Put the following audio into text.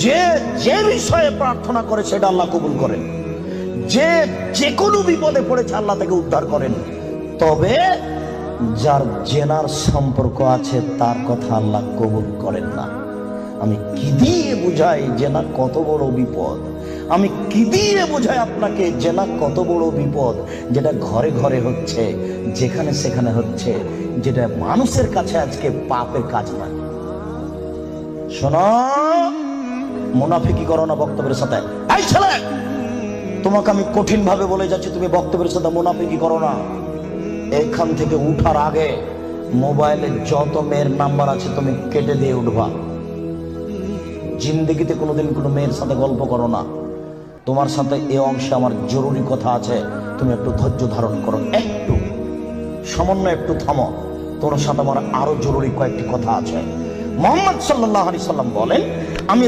যে যে বিষয়ে প্রার্থনা করে সেটা আল্লাহ কবুল করেন, যে যে কোনো বিপদে পড়েছে আল্লাহ তাকে উদ্ধার করেন। তবে যার জেনার সম্পর্ক আছে তার কথা আল্লাহ কবুল করেন না। আমি কি দিয়ে বুঝাই জেনা কত বড় বিপদ? আমি কি দিয়ে বুঝাই আপনাকে জেনা কত বড় বিপদ? যেটা ঘরে ঘরে হচ্ছে, যেখানে সেখানে হচ্ছে, যেটা মানুষের কাছে আজকে পাপের কাজ নয়। শোনো, মুনাফিকি করো না বক্তব্যের সাথে। এই ছেলে, তোমাকে আমি কঠিন ভাবে বলে যাচ্ছি, তুমি বক্তব্যের সাথে মুনাফিকি করো না। এখান থেকে উঠার আগে মোবাইলে যত মেয়ের নাম্বার আছে তুমি কেটে দিয়ে উঠবা। জিন্দেগিতে কোনোদিন কোনো মেয়ের সাথে গল্প করো না। তোমার সাথে এ অংশে আমার জরুরি কথা আছে, তুমি একটু ধৈর্য ধারণ করো, একটু সামান্য একটু থামো। তোমার সাথে আমার আরো জরুরি কয়েকটি কথা আছে। মুহাম্মদ সাল্লাল্লাহু আলাইহি সাল্লাম বলেন, আমি